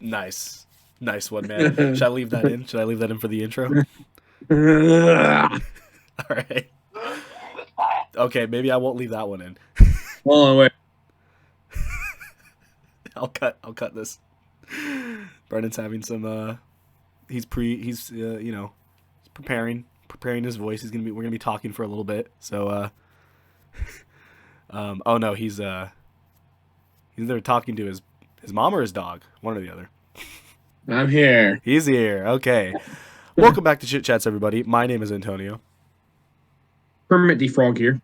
Nice. Nice one, man. Should I leave that in? Should I leave that in for the intro? All right. Okay, maybe I won't leave that one in. Hold on, wait. I'll cut this. Brennan's having some he's preparing his voice. We're gonna be talking for a little bit. So oh no, he's either talking to his mom or his dog, one or the other. I'm here. He's here. Okay. Welcome back to Chit Chats, everybody. My name is Antonio. Permanent defrog here.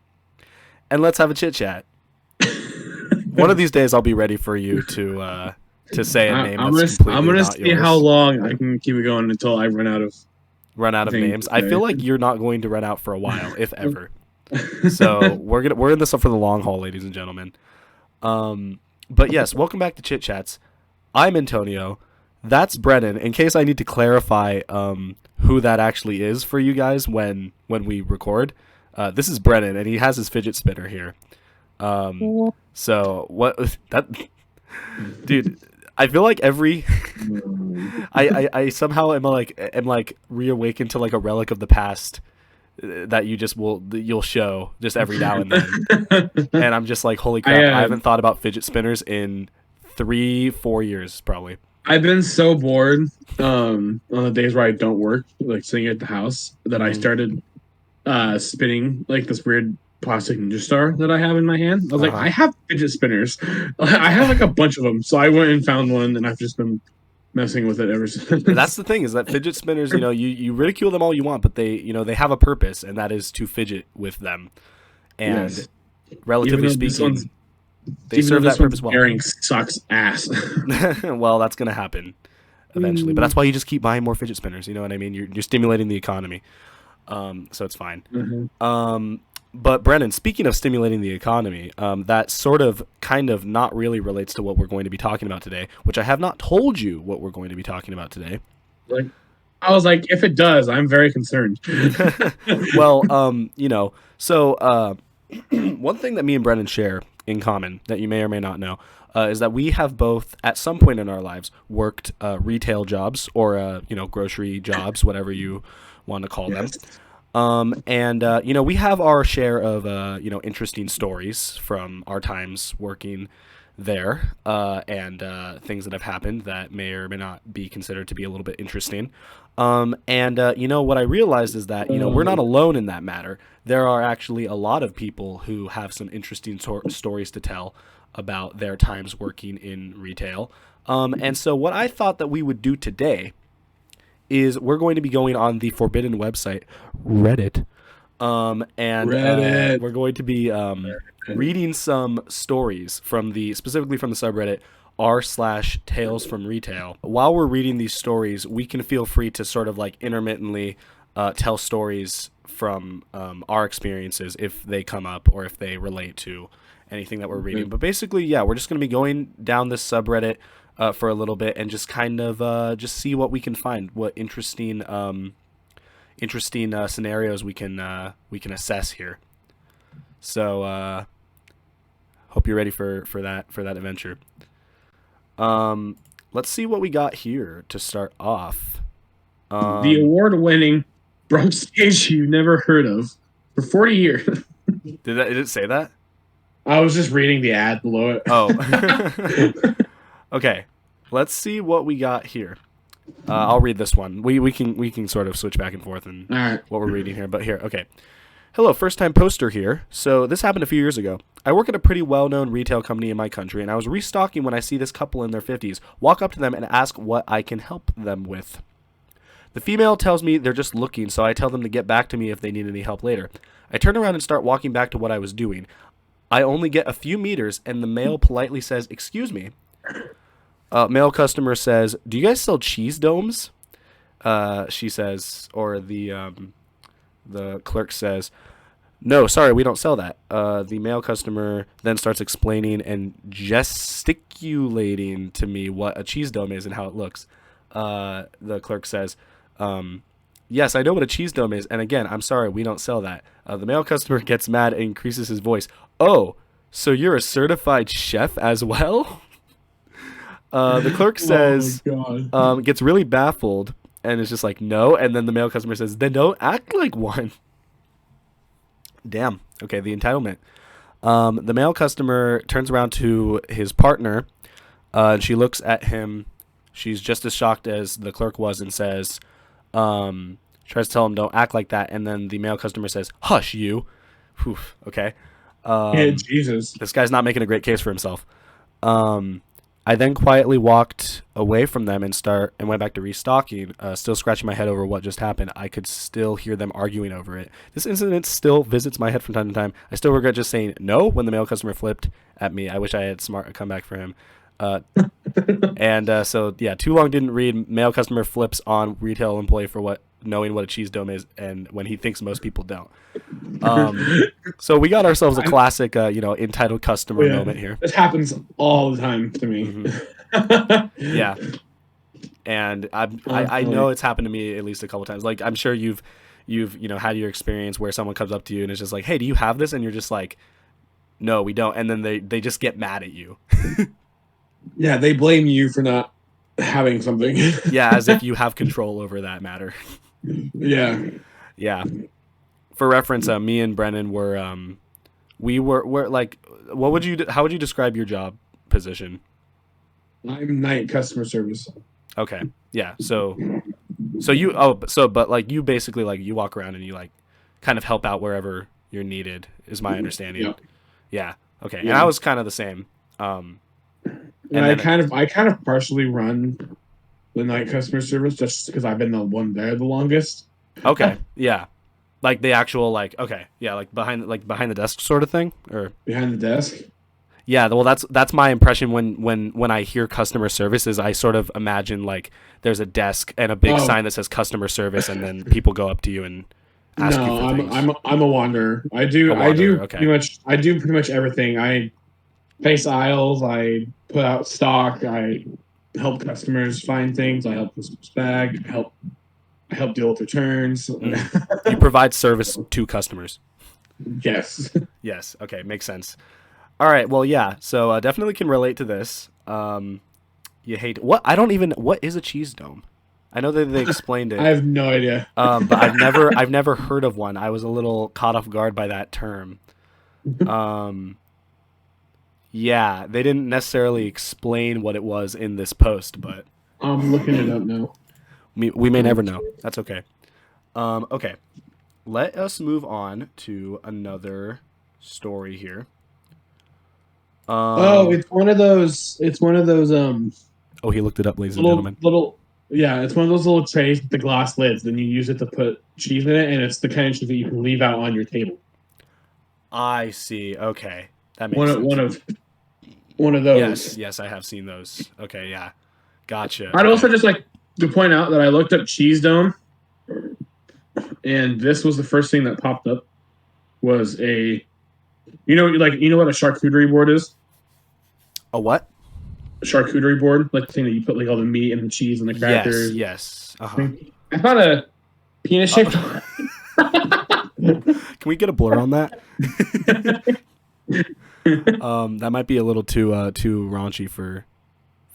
And let's have a chit chat. One of these days I'll be ready for you to say a name that's completely I'm gonna not see yours. how long I can keep it going until I run out of names. to I say. feel like you're not going to run out for a while, if ever. So we're in this up for the long haul, ladies and gentlemen. But yes, welcome back to Chit Chats. I'm Antonio. That's Brennen. In case I need to clarify who that actually is for you guys when we record, this is Brennen, and he has his fidget spinner here. So what that, dude? I feel like every I somehow am like reawakened to like a relic of the past that you'll show just every now and then, and I'm just like, holy crap! I haven't thought about fidget spinners in 3-4 years probably. I've been so bored on the days where I don't work, like sitting at the house, that I started spinning like this weird plastic ninja star that I have in my hand. I was like, I have fidget spinners. I have like a bunch of them. So I went and found one, and I've just been messing with it ever since. That's the thing, is that fidget spinners, you ridicule them all you want, but they have a purpose, and that is to fidget with them. And Yes. relatively speaking, they serve that purpose well. Airing sucks ass. Well, that's gonna happen eventually, but that's why you just keep buying more fidget spinners. You know what I mean? You're stimulating the economy, so it's fine. Mm-hmm. But Brennen, speaking of stimulating the economy, that sort of kind of not really relates to what we're going to be talking about today, which I have not told you what we're going to be talking about today. Like, I was like, if it does, I'm very concerned. Well, so one thing that me and Brennen share in common that you may or may not know is that we have both, at some point in our lives, worked retail jobs or grocery jobs, whatever you want to call them. And we have our share of interesting stories from our times working there, and things that have happened that may or may not be considered to be a little bit interesting. What I realized is that we're not alone in that matter. There are actually a lot of people who have some interesting stories to tell about their times working in retail. And so what I thought that we would do today is we're going to be going on the forbidden website, Reddit. Reddit. We're going to be reading some stories specifically from the subreddit r/tales from retail. While we're reading these stories, we can feel free to sort of like intermittently tell stories from our experiences if they come up or if they relate to anything that we're reading. But basically, yeah, we're just going to be going down this subreddit for a little bit and just kind of just see what we can find, what interesting scenarios we can assess here. So hope you're ready for that adventure. Let's see what we got here to start off. The award-winning Bronx stage you never heard of for 40 years. Did it say that? I was just reading the ad below it. Oh. Okay, let's see what we got here. I'll read this one. We can sort of switch back and forth in what we're reading here. But here, okay. Hello, first-time poster here. So this happened a few years ago. I work at a pretty well-known retail company in my country, and I was restocking when I see this couple in their 50s walk up to them and ask what I can help them with. The female tells me they're just looking, so I tell them to get back to me if they need any help later. I turn around and start walking back to what I was doing. I only get a few meters, and the male politely says, "Excuse me." Male customer says, "Do you guys sell cheese domes?" She says, or the clerk says, "No, sorry, we don't sell that." The male customer then starts explaining and gesticulating to me what a cheese dome is and how it looks. The clerk says, "Yes, I know what a cheese dome is, and again, I'm sorry, we don't sell that." The male customer gets mad and increases his voice. "Oh, so you're a certified chef as well?" The clerk says, Oh my god. gets really baffled and is just like, no. And then the male customer says, then don't act like one. Damn. Okay, the entitlement. The male customer turns around to his partner. And she looks at him. She's just as shocked as the clerk was and says, tries to tell him, don't act like that. And then the male customer says, hush, you. Whew, okay. Yeah, Jesus. This guy's not making a great case for himself. I then quietly walked away from them and went back to restocking, still scratching my head over what just happened. I could still hear them arguing over it. This incident still visits my head from time to time. I still regret just saying no when the male customer flipped at me. I wish I had smart comeback for him. So yeah, too long didn't read. Male customer flips on retail employee for knowing what a cheese dome is, and when he thinks most people don't. So we got ourselves a classic, entitled customer moment here. This happens all the time to me. Mm-hmm. Yeah, and I know it's happened to me at least a couple times. Like I'm sure you've had your experience where someone comes up to you and it's just like, hey, do you have this? And you're just like, no, we don't. And then they just get mad at you. Yeah, they blame you for not having something. Yeah, as if you have control over that matter. Yeah. Yeah. For reference, me and Brennen were like, how would you describe your job position? I'm night customer service. Okay. Yeah. But like you basically like you walk around and you like kind of help out wherever you're needed is my understanding. Yeah. Yeah. Okay. Yeah. And I was kind of the same. And I kind of partially run the night customer service just because I've been the one there the longest. Okay. Yeah. Like the actual okay. Yeah, like behind the desk sort of thing or behind the desk. Yeah, well that's my impression when I hear customer service is I sort of imagine like there's a desk and a big sign that says customer service and then people go up to you and ask you for things. I'm a wanderer. I do pretty much everything. I face aisles, I put out stock, I help customers find things, I help customers bag, I help deal with returns. You provide service to customers. Yes. Yes. Okay, makes sense. All right. Well, yeah. So definitely can relate to this. You hate what? What is a cheese dome? I know that they explained it. I have no idea. But I've never heard of one. I was a little caught off guard by that term. Yeah, they didn't necessarily explain what it was in this post, but I'm looking it up now. We may never know. That's okay. Okay. Let us move on to another story here. It's one of those. Oh, he looked it up, ladies and gentlemen. It's one of those little trays with the glass lids. Then you use it to put cheese in it, and it's the kind of cheese that you can leave out on your table. I see. Okay, that makes sense. One of those. Yes, I have seen those. Okay, yeah, gotcha. I'd also just like to point out that I looked up cheese dome, and this was the first thing that popped up. Was a, you know what a charcuterie board is? A what? A charcuterie board, like the thing that you put like all the meat and the cheese and the crackers. Yes. Uh-huh. I thought a penis shaped. Can we get a blur on that? That might be a little too raunchy for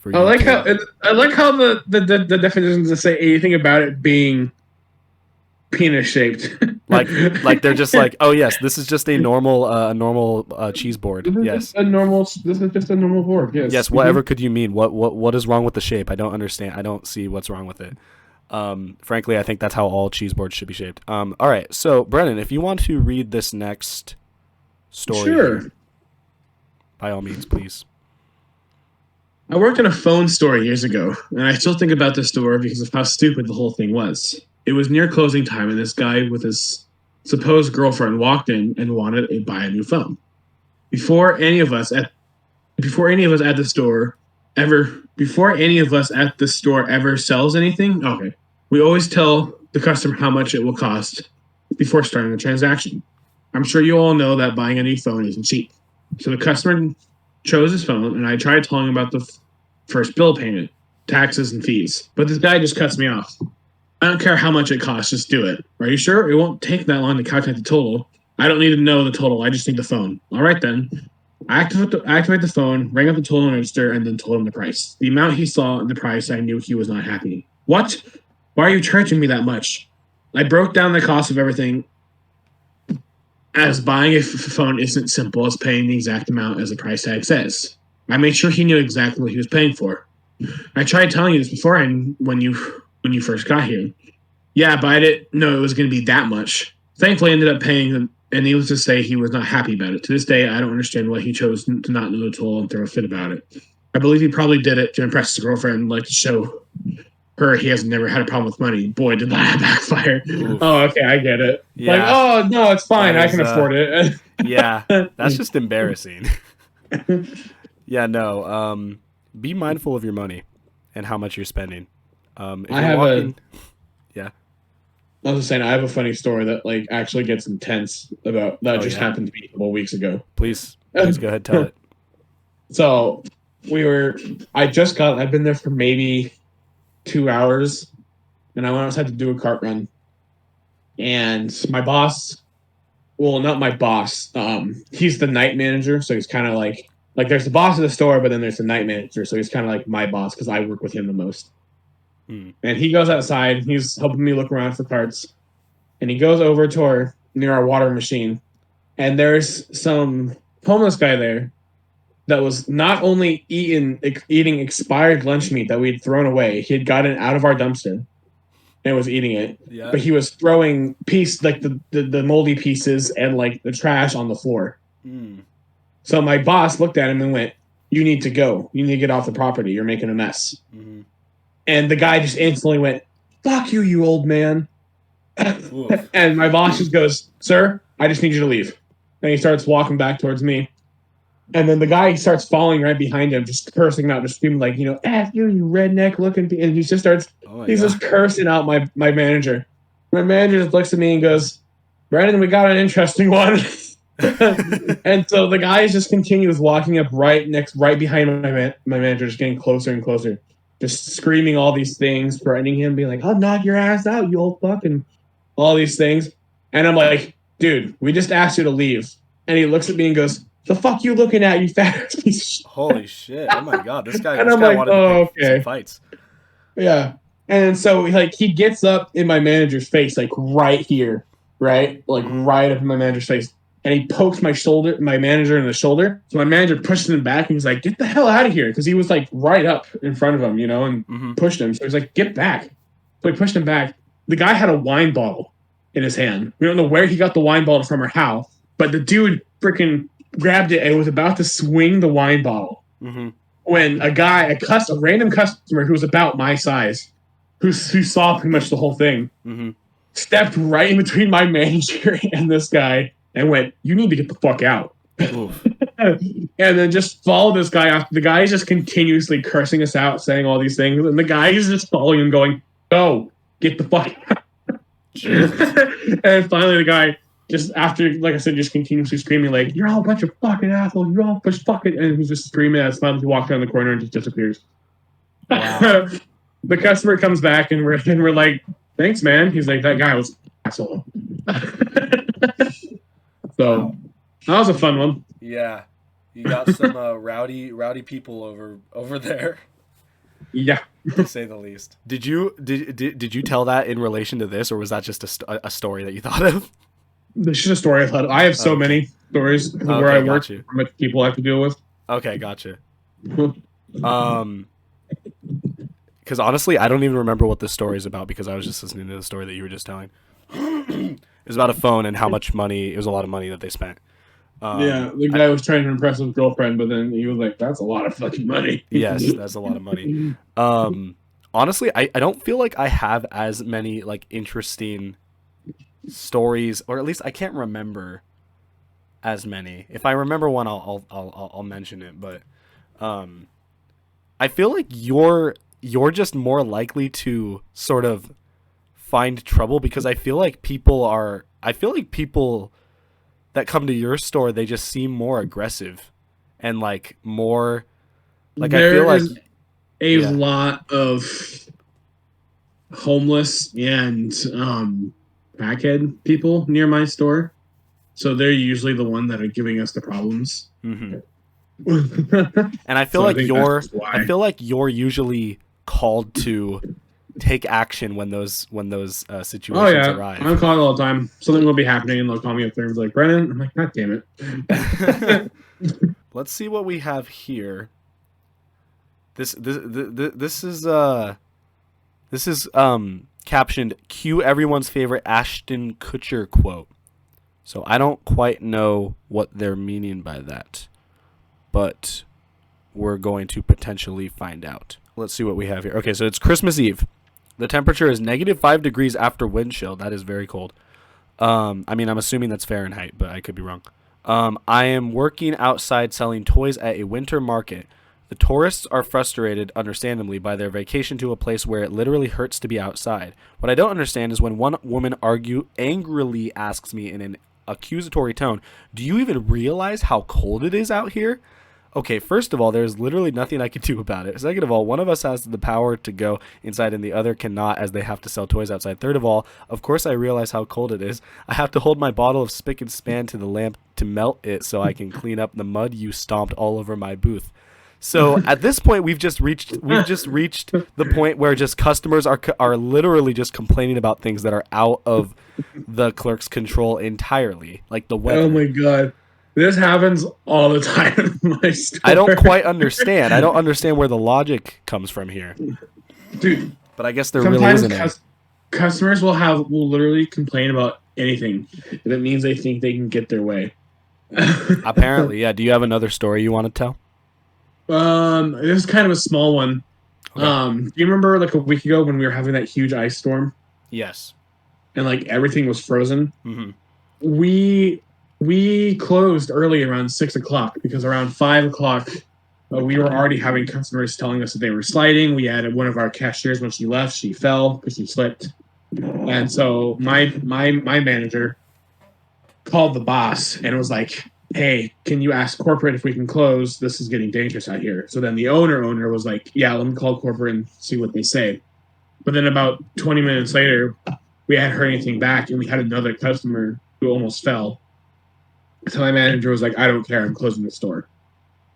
you. I like how the definitions that say anything about it being penis shaped. like they're just like, oh yes, this is just a normal cheese board. Yes. This is just a normal board. Yes. Yes. Whatever could you mean? What is wrong with the shape? I don't understand. I don't see what's wrong with it. Frankly, I think that's how all cheese boards should be shaped. All right. So Brennen, if you want to read this next story, sure. By all means, please. I worked in a phone store years ago, and I still think about this store because of how stupid the whole thing was. It was near closing time, and this guy with his supposed girlfriend walked in and wanted to buy a new phone. Before any of us at the store ever sells anything, okay, we always tell the customer how much it will cost before starting the transaction. I'm sure you all know that buying a new phone isn't cheap. So the customer chose his phone, and I tried telling him about the first bill payment, taxes, and fees. But this guy just cuts me off. I don't care how much it costs, just do it. Are you sure? It won't take that long to calculate the total. I don't need to know the total. I just need the phone. All right, then. I activate the phone, rang up the total register, and then told him the price. The amount he saw and the price, I knew he was not happy. What? Why are you charging me that much? I broke down the cost of everything, as buying a phone isn't simple as paying the exact amount as the price tag says. I made sure he knew exactly what he was paying for. I tried telling you this before, and when you first got here. Yeah, but I didn't know it was going to be that much. Thankfully, I ended up paying him, and needless to say, he was not happy about it. To this day, I don't understand why he chose to not know the toll and throw a fit about it. I believe he probably did it to impress his girlfriend, like to show her he has never had a problem with money. Boy, did that backfire. Oof. Oh, okay, I get it. Yeah. Like, oh, no, it's fine. I can afford it. Yeah, that's just embarrassing. Yeah, no. Be mindful of your money and how much you're spending. If you're walking... Yeah. I was just saying, I have a funny story that like actually gets intense about that happened to me a couple weeks ago. Please go ahead, tell it. So I've been there for maybe 2 hours, and I went outside to do a cart run. And my boss, well, not my boss, he's the night manager, so he's kind of like there's the boss of the store, but then there's the night manager, so he's kind of like my boss because I work with him the most. And he goes outside. He's helping me look around for carts. And he goes over to near our water machine. And there's some homeless guy there that was not only eating expired lunch meat that we'd thrown away. He had gotten it out of our dumpster and was eating it. Yeah. But he was throwing the moldy pieces and like the trash on the floor. So my boss looked at him and went, "You need to go. You need to get off the property. You're making a mess." And the guy just instantly went, "Fuck you, you old man." And my boss just goes, "Sir, I just need you to leave." And he starts walking back towards me. And then the guy starts following right behind him, just cursing out, just screaming like, "F you, you redneck looking." And he just starts, just cursing out my manager. My manager just looks at me and goes, "Brennen, we got an interesting one." And so the guy just continues walking up right behind my manager, just getting closer and closer. Just screaming all these things, threatening him, being like, "I'll knock your ass out, you old fuck," and all these things. And I'm like, "Dude, we just asked you to leave." And he looks at me and goes, "The fuck you looking at, you fat piece of shit?" Holy shit. Oh my god, this guy, wanted to pick some fights. Yeah. And so like he gets up in my manager's face, like right here, right? Like right up in my manager's face. And he pokes my manager in the shoulder. So my manager pushes him back and he's like, "Get the hell out of here." Because he was like right up in front of him, and pushed him. So he's like, "Get back." So he pushed him back. The guy had a wine bottle in his hand. We don't know where he got the wine bottle from or how, but the dude freaking grabbed it and was about to swing the wine bottle. When a random customer who was about my size, who saw pretty much the whole thing, stepped right in between my manager and this guy and went, "You need to get the fuck out." And then just followed this guy after. The guy is just continuously cursing us out, saying all these things, and the guy is just following him, going, "Go, get the fuck out." And finally, the guy just after, like I said, just continuously screaming like, "You're all a bunch of fucking assholes. You're all a bunch of fucking," and he's just screaming at us. Finally, he walks down the corner and just disappears. Wow. The customer comes back and we're like, "Thanks, man." He's like, "That guy was an asshole." So that was a fun one. Yeah, you got some rowdy people over there. Yeah, to say the least. Did you tell that in relation to this, or was that just a story that you thought of? It's just a story I thought of. I have so many stories where I work, how much people I have to deal with. Okay, gotcha. Because honestly, I don't even remember what this story is about because I was just listening to the story that you were just telling. It was about a phone and how much money. It was a lot of money that they spent. Yeah, the guy was trying to impress his girlfriend, but then he was like, "That's a lot of fucking money." Yes, that's a lot of money. Honestly, I don't feel like I have as many like interesting stories, or at least I can't remember as many. If I remember one, I'll mention it. But I feel like you're just more likely to sort of find trouble because I feel like people that come to your store, they just seem more aggressive and like more like there I feel like a lot of homeless and crackhead people near my store, so they're usually the one that are giving us the problems. And I feel So I like think that's just I why. feel like you're usually called to take action when those Oh situations yeah, arrive. I'm calling all the time. Something will be happening, and they'll call me up there and be like, "Brennan," I'm like, "God damn it." Let's see what we have here. This is captioned "Cue everyone's favorite Ashton Kutcher quote." So I don't quite know what they're meaning by that, but we're going to potentially find out. Let's see what we have here. Okay, so it's Christmas Eve. The temperature is -5 degrees after wind chill. That is very cold. I mean, I'm assuming that's Fahrenheit, but I could be wrong. I am working outside selling toys at a winter market. The tourists are frustrated, understandably, by their vacation to a place where it literally hurts to be outside. What I don't understand is when one woman angrily asks me in an accusatory tone, "Do you even realize how cold it is out here?" Okay, first of all, there's literally nothing I can do about it. Second of all, one of us has the power to go inside and the other cannot, as they have to sell toys outside. Third of all, of course I realize how cold it is. I have to hold my bottle of Spick and Span to the lamp to melt it so I can clean up the mud you stomped all over my booth. So at this point, we've just reached the point where just customers are literally just complaining about things that are out of the clerk's control entirely, like the Oh weather. my god, this happens all the time in my I don't store, quite understand. I don't understand where the logic comes from here. dude. But I guess there really Sometimes isn't any. customers will literally complain about anything if it means they think they can get their way. Apparently, yeah. Do you have another story you want to tell? This is kind of a small one. Okay. Do you remember like a week ago when we were having that huge ice storm Yes. and like everything was frozen? Mm-hmm. We we closed early around 6 o'clock because around 5 o'clock we were already having customers telling us that they were sliding. We had one of our cashiers when she left, she fell because she slipped, and so my manager called the boss and was like, "Hey, can you ask corporate if we can close? This is getting dangerous out here." So then the owner was like, "Yeah, let me call corporate and see what they say." But then about 20 minutes later, we hadn't heard anything back, and we had another customer who almost fell. So my manager was like, "I don't care, I'm closing the store."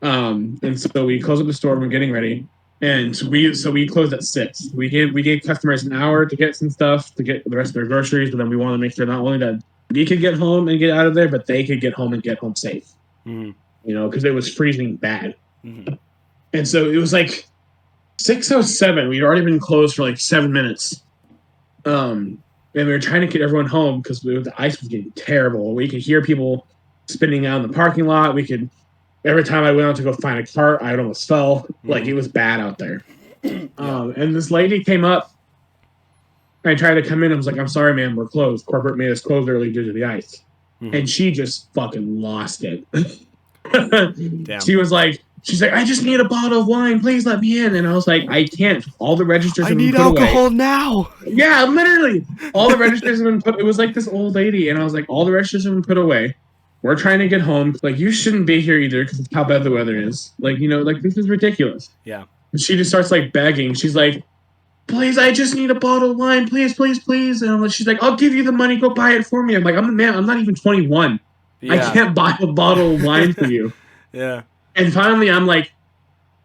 And so we closed up the store. We're getting ready, and we closed at 6. We gave customers an hour to get some stuff to get the rest of their groceries, but then we wanted to make sure not only that we could get home and get out of there, but they could get home and get home safe. Mm-hmm. Because it was freezing bad, Mm-hmm. and so it was like 6:07. We'd already been closed for like 7 minutes. And we were trying to get everyone home because the ice was getting terrible. We could hear people spinning out in the parking lot. We could Every time I went out to go find a cart, I almost fell. Like Mm-hmm. it was bad out there. Yeah. And this lady came up. I tried to come in. I was like, "I'm sorry, ma'am, we're closed. Corporate made us close early due to the ice." Mm-hmm. And she just fucking lost it. Damn. she's like, "I just need a bottle of wine. Please let me in." And I was like, "I can't. All the registers I have been need put away." alcohol now. Yeah, literally. All the registers have been put. It was like this old lady, and I was like, "All the registers have been put away. We're trying to get home. Like, you shouldn't be here either because of how bad the weather is. Like, like this is ridiculous." Yeah. And she just starts like begging. She's like, "Please, I just need a bottle of wine. Please, please, please." And she's like, "I'll give you the money. Go buy it for me." I'm like, "I'm a man. I'm not even 21. I Yeah. can't buy a bottle of wine for you." Yeah. And finally, I'm like,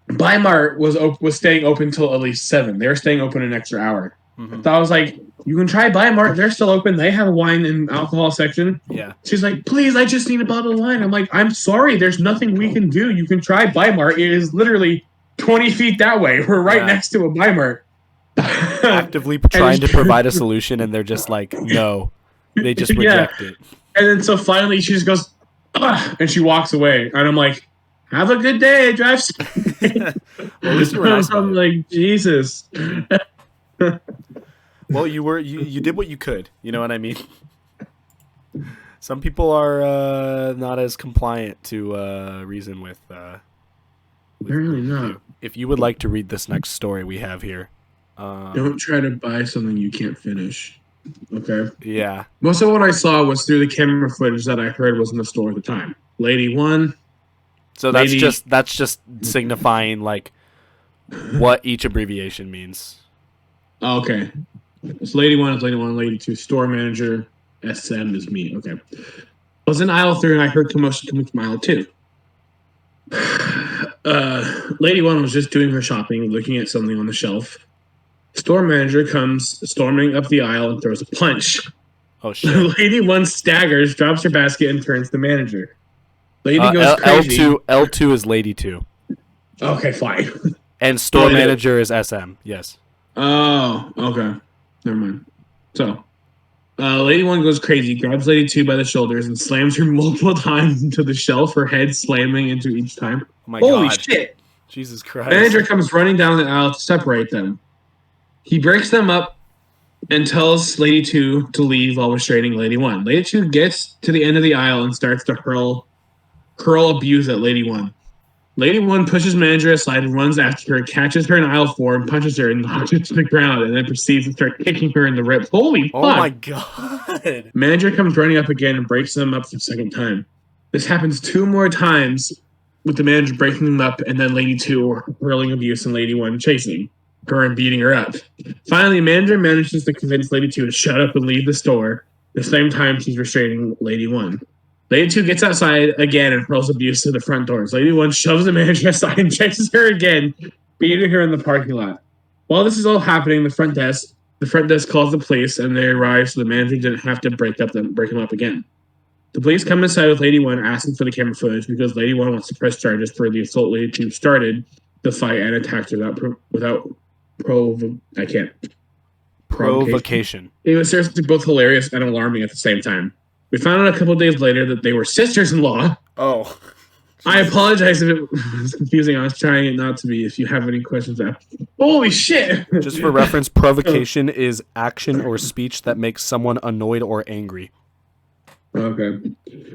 Bimart was staying open till at least 7. They were staying open an extra hour. Mm-hmm. So I was like, "You can try Bimart. They're still open. They have a wine and alcohol section." Yeah. She's like, "Please, I just need a bottle of wine." I'm like, "I'm sorry. There's nothing we can do. You can try Bimart. It is literally 20 feet that way. We're right Yeah. next to a Bimart." Actively and trying to provide a solution, and they're just like, no. They just yeah. reject it. And then so finally she just goes, "Ugh," and she walks away. And I'm like, "Have a good day. Drive safe." Well, at least you were nice about I'm it. like, Jesus. Well, you did what you could. You know what I mean? Some people are not as compliant to reason with Apparently not. you. If you would like to read this next story we have here, Don't try to buy something you can't finish. Okay. yeah. Most of what I saw was through the camera footage that I heard was in the store at the time. Lady 1, So lady. that's just signifying like what each abbreviation means. Oh, okay. It's lady 1 is lady 1, lady 2, store manager. SM is me. Okay. I was in aisle 3 and I heard commotion coming from aisle 2. Lady One was just doing her shopping, looking at something on the shelf. Store manager comes storming up the aisle and throws a punch. Oh shit. Lady One staggers, drops her basket, and turns to the manager. Lady goes crazy. L2 is Lady 2. Okay, fine. And store manager is SM. Yes. Oh, okay. Never mind. So, Lady One goes crazy, grabs Lady Two by the shoulders, and slams her multiple times into the shelf, her head slamming into each time. Oh my Holy god. shit. Jesus Christ. Manager comes running down the aisle to separate them. He breaks them up and tells Lady Two to leave while restraining Lady One. Lady Two gets to the end of the aisle and starts to hurl abuse at Lady One. Lady One pushes manager aside and runs after her, catches her in aisle 4 and punches her and knocks her to the ground, and then proceeds to start kicking her in the ribs. Holy fuck! Oh my god! Manager comes running up again and breaks them up for the second time. This happens 2 more times, with the manager breaking them up and then Lady 2 hurling abuse and Lady 1 chasing her and beating her up. Finally, manager manages to convince Lady 2 to shut up and leave the store. At the same time, she's restraining Lady 1. Lady 2 gets outside again and hurls abuse to the front doors. Lady 1 shoves the manager aside and chases her again, beating her in the parking lot. While this is all happening, the front desk calls the police and they arrive so the manager didn't have to break him up again. The police come inside with Lady 1 asking for the camera footage because Lady 1 wants to press charges for the assault Lady 2 started the fight and attacked her without provocation. It was seriously both hilarious and alarming at the same time. We found out a couple of days later that they were sisters-in-law. Oh. I apologize if it was confusing. I was trying it not to be. If you have any questions after. Holy shit! Just for reference, provocation is action or speech that makes someone annoyed or angry. Okay.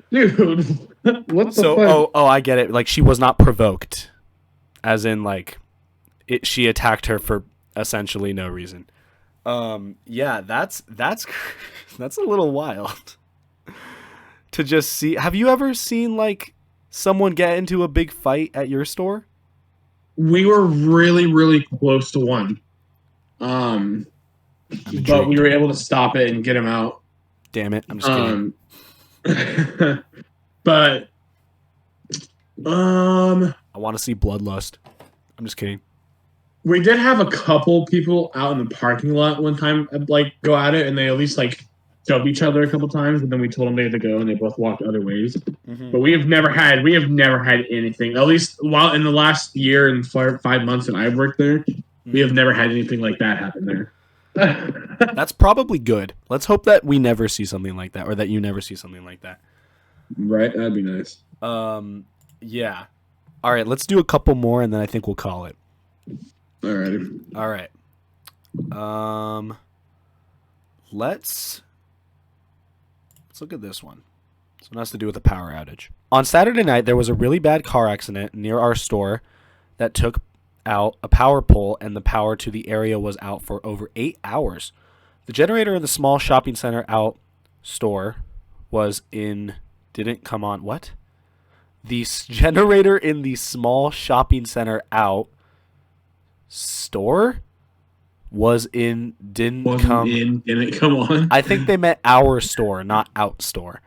Dude, what the fuck? Oh, I get it. Like, she was not provoked. As in, like, she attacked her for essentially no reason. Yeah, that's a little wild. To just see. Have you ever seen, like, someone get into a big fight at your store? We were really, really close to one. But we were able to stop it and get him out. Damn it. I'm just kidding. But I want to see bloodlust. I'm just kidding. We did have a couple people out in the parking lot one time, like, go at it, and they at least, like, shoved each other a couple times, and then we told them they had to go, and they both walked other ways. Mm-hmm. But we have never had anything, at least while in the last year and 5 months that I've worked there, we have never had anything like that happen there. That's probably good. Let's hope that we never see something like that, or that you never see something like that. Right, that'd be nice. Yeah. All right, let's do a couple more, and then I think we'll call it. Alrighty. All right. Let's look at this one. This one has to do with a power outage. On Saturday night, there was a really bad car accident near our store that took out a power pole, and the power to the area was out for over 8 hours. The generator in the small shopping center out store didn't come on. What? The generator in the small shopping center out store didn't come on. I think they meant our store, not out store.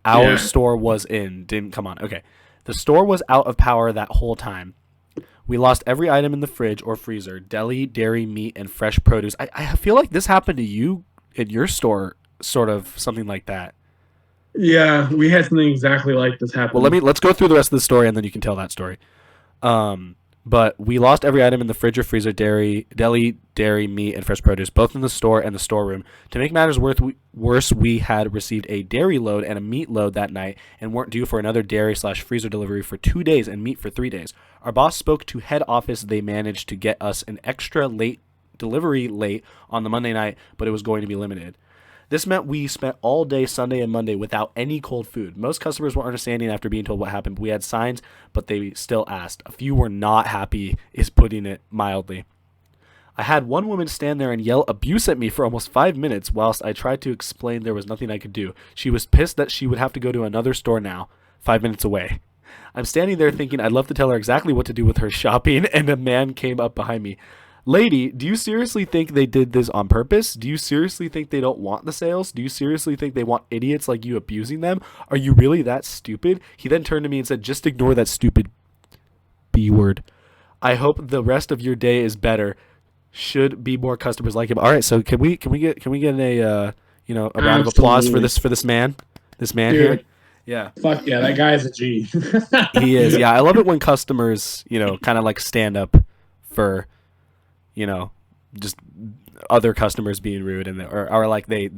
Our store was didn't come on. Okay. The store was out of power that whole time. We lost every item in the fridge or freezer, deli, dairy, meat, and fresh produce. I feel like this happened to you in your store, sort of something like that. Yeah, we had something exactly like this happen. Well, let's go through the rest of the story, and then you can tell that story. But we lost every item in the fridge or freezer, deli, dairy, meat, and fresh produce, both in the store and the storeroom. To make matters worse, we had received a dairy load and a meat load that night and weren't due for another dairy/freezer delivery for 2 days and meat for 3 days. Our boss spoke to head office. They managed to get us an extra delivery late on the Monday night, but it was going to be limited. This meant we spent all day Sunday and Monday without any cold food. Most customers were understanding after being told what happened. We had signs, but they still asked. A few were not happy, is putting it mildly. I had one woman stand there and yell abuse at me for almost 5 minutes whilst I tried to explain there was nothing I could do. She was pissed that she would have to go to another store now, 5 minutes away. I'm standing there thinking I'd love to tell her exactly what to do with her shopping, and a man came up behind me. Lady, do you seriously think they did this on purpose? Do you seriously think they don't want the sales? Do you seriously think they want idiots like you abusing them? Are you really that stupid? He then turned to me and said, just ignore that stupid B word. I hope the rest of your day is better. Should be more customers like him. All right, so can we get a a round of applause for this man here? Dude, Yeah, fuck yeah, that guy is a G. he is. Yeah, I love it when customers kind of like stand up for just other customers being rude and or like they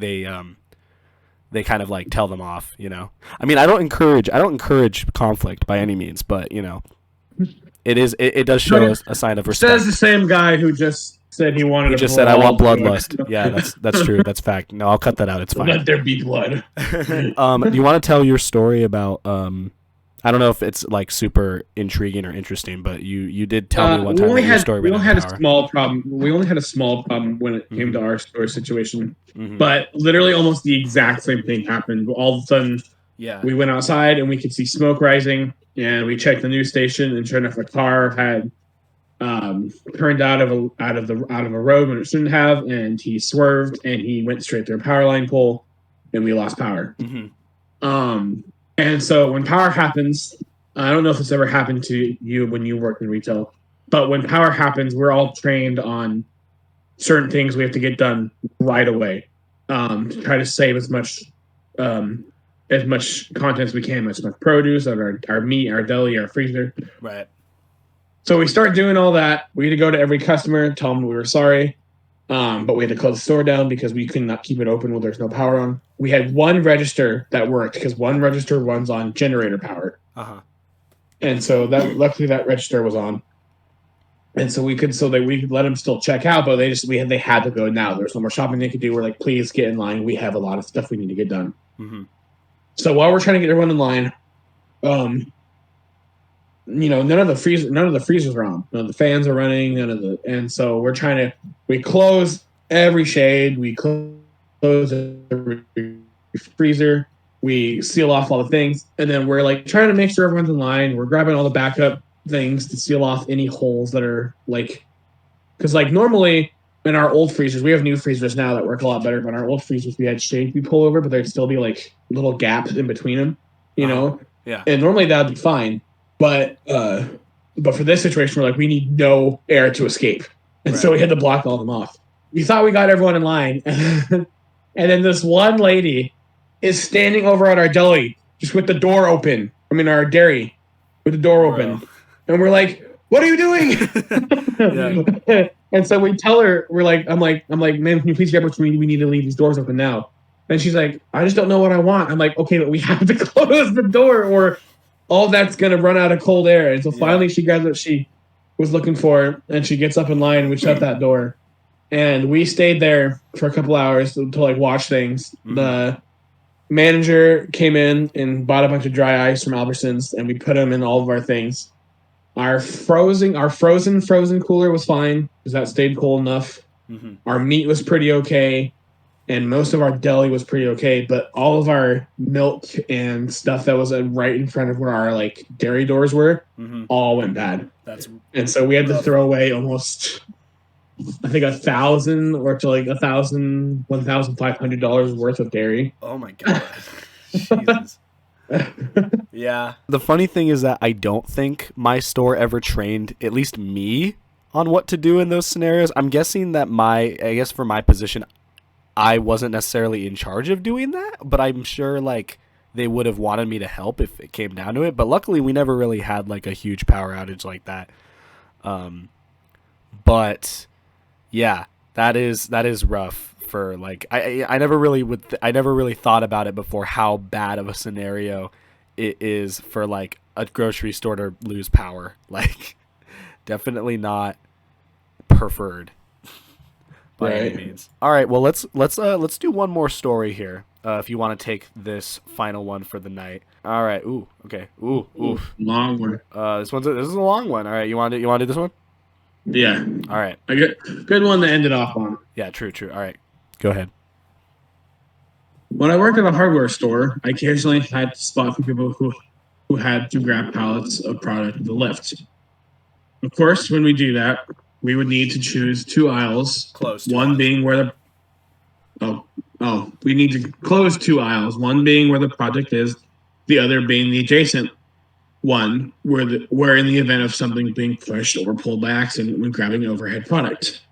kind of like tell them off. I mean, I don't encourage conflict by any means, but it does show us a sign of respect. Says the same guy who just said he wanted. He just said, "I want bloodlust." Yeah, that's true. That's fact. No, I'll cut that out. It's fine. Let there be blood. Do you want to tell your story about? I don't know if it's like super intriguing or interesting, but you did tell me one time your story. We only had a small problem. We only had a small problem when it came to our store situation, but literally almost the exact same thing happened. All of a sudden, we went outside and we could see smoke rising, and we checked the news station, and sure enough, a car had turned out of a road when it shouldn't have, and he swerved and he went straight through a power line pole, and we lost power. And so when power happens, I don't know if it's ever happened to you when you work in retail, but when power happens, we're all trained on certain things we have to get done right away to try to save as much content as we can, as much produce, our meat, our deli, our freezer. Right. So we start doing all that. We had to go to every customer, tell them we were sorry. But we had to close the store down because we could not keep it open when there's no power on. We had one register that worked because one register runs on generator power. And so luckily that register was on. And so we could let them still check out, but they had to go now. There's no more shopping they could do. We're like, please get in line. We have a lot of stuff we need to get done. So while we're trying to get everyone in line, none of the freezers are on. None of the fans are running. And so we close every shade. We close every freezer. We seal off all the things, and then we're like trying to make sure everyone's in line. We're grabbing all the backup things to seal off any holes that are because normally in our old freezers, we have new freezers now that work a lot better. But in our old freezers, we had shades we pull over, but there'd still be like little gaps in between them, Yeah. And normally that'd be fine. But for this situation, we're like, we need no air to escape. And so we had to block all of them off. We thought we got everyone in line. And then this one lady is standing over at our deli, just with the door open. I mean, our dairy, with the door open. And we're like, what are you doing? And so we tell her, I'm like, man, can you please grab what we need to leave these doors open now? And she's like, I just don't know what I want. I'm like, okay, but we have to close the door or all that's going to run out of cold air. And so finally she grabs what she was looking for, and she gets up in line, and we shut that door. And we stayed there for a couple hours to watch things. The manager came in and bought a bunch of dry ice from Albertsons, and we put them in all of our things. Our frozen cooler was fine because that stayed cold enough. Our meat was pretty okay. And most of our deli was pretty okay, but all of our milk and stuff that was right in front of where our dairy doors were, all went bad. And so we had to throw away almost, I think, $1,000 or to $1,500 worth of dairy. Oh my god, Jesus. Yeah. The funny thing is that I don't think my store ever trained at least me on what to do in those scenarios. I'm guessing that for my position, I wasn't necessarily in charge of doing that, but I'm sure they would have wanted me to help if it came down to it. But luckily we never really had a huge power outage like that. But yeah, that is rough for I never really thought about it before, how bad of a scenario it is for a grocery store to lose power. Definitely not preferred. By any means. All right, well let's do one more story here. If you want to take this final one for the night. All right. Ooh. Okay. Ooh. Long one. This is a long one. All right. You want to do this one? Yeah. All right. I get good one to end it off on. Yeah. True. All right. Go ahead. When I worked at a hardware store, I occasionally had to spot for people who had to grab pallets of product with the lift. Of course, when we do that, we would need to choose two aisles. One being where we need to close two aisles. One being where the project is, the other being the adjacent one where in the event of something being pushed or pulled by accident when grabbing an overhead product.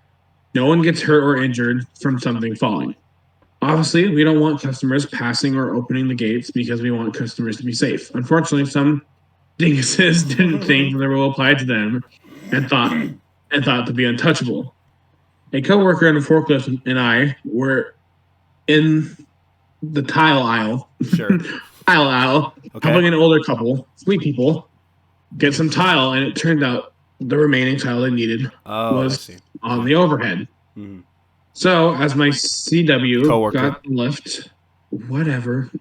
No one gets hurt or injured from something falling. Obviously, we don't want customers passing or opening the gates because we want customers to be safe. Unfortunately, some dinguses didn't think the rule applied to them and thought to be untouchable. A coworker in a forklift and I were in the tile aisle, Sure. Okay. helping an older couple, sweet people, get some tile, and it turned out the remaining tile they needed was on the overhead. Mm-hmm. So, as my CW got the lift, whatever,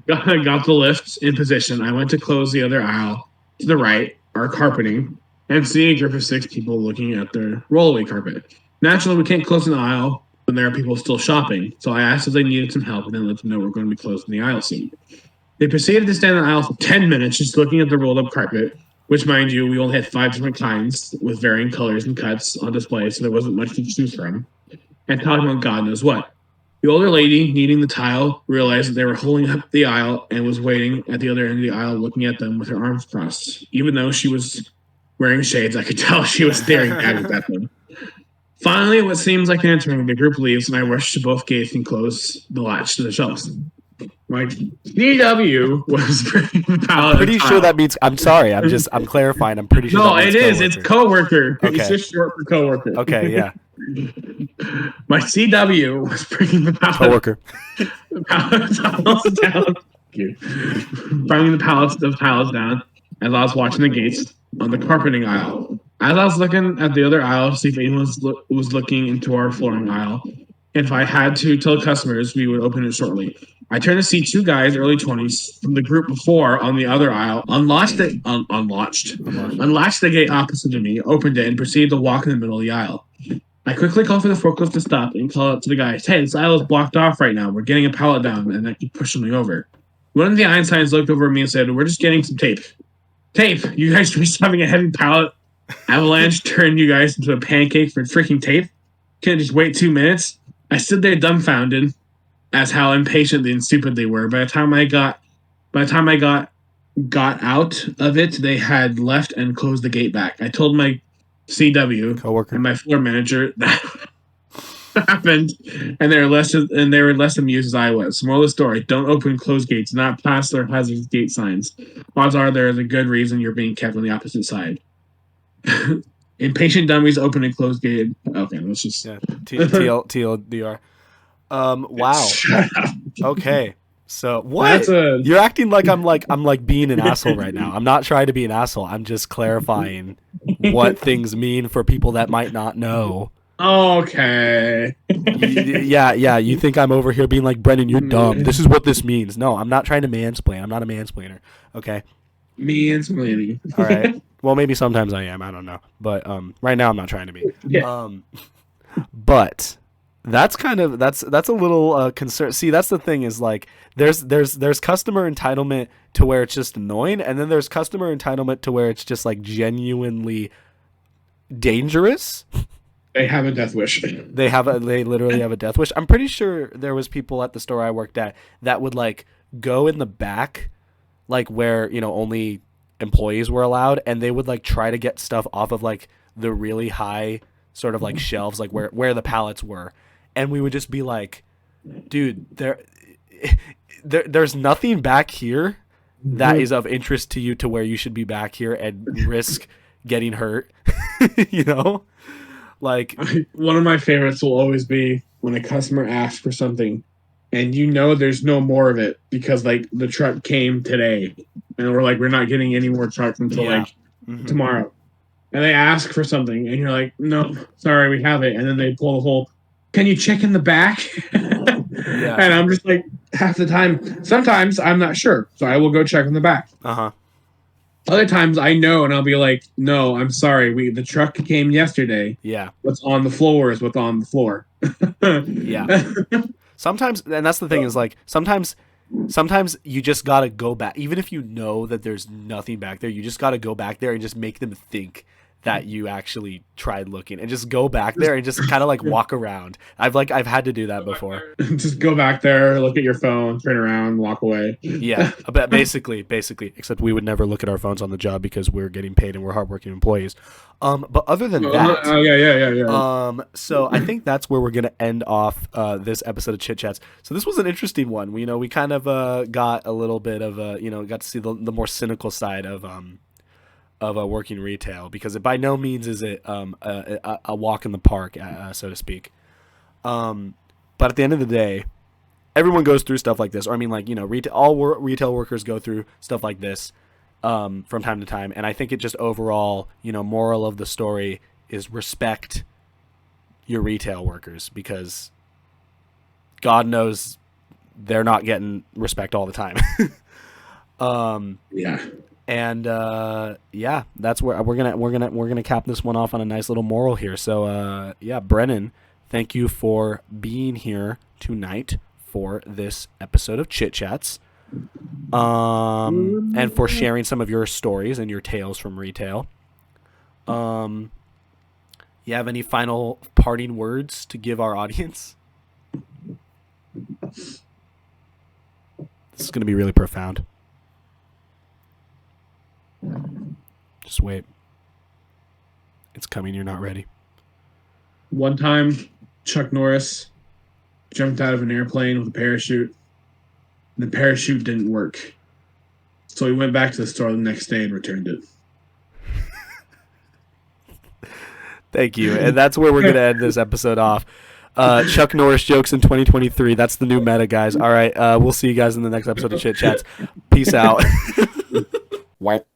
got the lift in position, I went to close the other aisle to the right, our carpeting, and see a group of 6 people looking at their rollaway carpet. Naturally, we can't close an aisle when there are people still shopping, so I asked if they needed some help and then let them know we're going to be closing the aisle soon. They proceeded to stand in the aisle for 10 minutes just looking at the rolled up carpet, which, mind you, we only had 5 different kinds with varying colors and cuts on display, so there wasn't much to choose from, and talking about God knows what. The older lady, needing the tile, realized that they were holding up the aisle and was waiting at the other end of the aisle looking at them with her arms crossed. Even though she was wearing shades, I could tell she was staring at them. Finally, what seems like answering, the group leaves, and I rush to both gates and close the latch to the shelves. My DW was bringing the pallet. I'm pretty sure that means. I'm sorry. I'm clarifying. I'm pretty sure. No, it is. It's coworker. Okay. It's just short for coworker. Okay, yeah. My CW was bringing the pallet. Coworker. The pallets down. Bringing the pallets down as I was watching the gates on the carpeting aisle. As I was looking at the other aisle to see if anyone was looking into our flooring aisle, if I had to tell customers, we would open it shortly. I turned to see 2 guys, early 20s, from the group before on the other aisle, unlatched the gate opposite to me, opened it, and proceeded to walk in the middle of the aisle. I quickly called for the forklift to stop and called out to the guys, "Hey, this aisle is blocked off right now. We're getting a pallet down," and I keep pushing me over. One of the Einsteins looked over at me and said, "We're just getting some tape." Tape? You guys are just having a heavy pallet avalanche turn you guys into a pancake for freaking tape? Can't just wait 2 minutes? I stood there dumbfounded as how impatient and stupid they were. By the time I got out of it, they had left and closed the gate back. I told my CW coworker and my floor manager that happened, and they were less amused as I was. Moral of the story: don't open closed gates, not pass or hazardous gate signs. Odds are there is a good reason you're being kept on the opposite side. Impatient dummies open and close gate. Okay, let's just TLDR. Wow. Okay. So what? You're acting like I'm being an asshole right now. I'm not trying to be an asshole. I'm just clarifying what things mean for people that might not know. Okay. Yeah. You think I'm over here being like, Brennen, you're dumb. This is what this means. No, I'm not trying to mansplain. I'm not a mansplainer. Okay. Mansplaining. All right. Well, maybe sometimes I am. I don't know. But right now I'm not trying to be. Yeah. But that's a little concern. See, that's the thing is like there's customer entitlement to where it's just annoying, and then there's customer entitlement to where it's just like genuinely dangerous. They have a death wish. They literally have a death wish. I'm pretty sure there was people at the store I worked at that would like go in the back, like where, only employees were allowed, and they would like try to get stuff off of like the really high sort of like shelves, like where the pallets were. And we would just be like, dude, there's nothing back here that is of interest to you to where you should be back here and risk getting hurt. Like one of my favorites will always be when a customer asks for something and there's no more of it because like the truck came today and we're not getting any more trucks until tomorrow. And they ask for something and you're like, "No, sorry, we have it." And then they pull the whole, "Can you check in the back?" Yeah. And I'm just like, half the time, sometimes I'm not sure, so I will go check in the back. Other times I know, and I'll be like, "No, I'm sorry. The truck came yesterday. Yeah. What's on the floor is what's on the floor." Yeah. Sometimes, and that's the thing is like, sometimes you just gotta go back, even if you know that there's nothing back there. You just gotta go back there and just make them think that you actually tried looking, and just go back there and just kind of like walk around. I've had to do that before. Just go back there, look at your phone, turn around, walk away. Yeah, but basically, except we would never look at our phones on the job because we're getting paid and we're hardworking employees. But other than that, yeah. So I think that's where we're gonna end off this episode of Chit Chats. So this was an interesting one. We kind of got a little bit of got to see the more cynical side of working retail, because it by no means is it a walk in the park, so to speak. But at the end of the day, everyone goes through stuff like this. Or I mean, like, retail workers go through stuff like this from time to time. And I think it just overall, moral of the story is respect your retail workers, because God knows they're not getting respect all the time. Yeah. And that's where we're gonna cap this one off on a nice little moral here. So Brennen, thank you for being here tonight for this episode of Chit Chats, and for sharing some of your stories and your tales from retail. You have any final parting words to give our audience? This is gonna be really profound. Just wait. It's coming. You're not ready. One time, Chuck Norris jumped out of an airplane with a parachute, and the parachute didn't work. So he went back to the store the next day and returned it. Thank you. And that's where we're going to end this episode off. Chuck Norris jokes in 2023. That's the new meta, guys. All right. We'll see you guys in the next episode of Chit Chats. Peace out. What?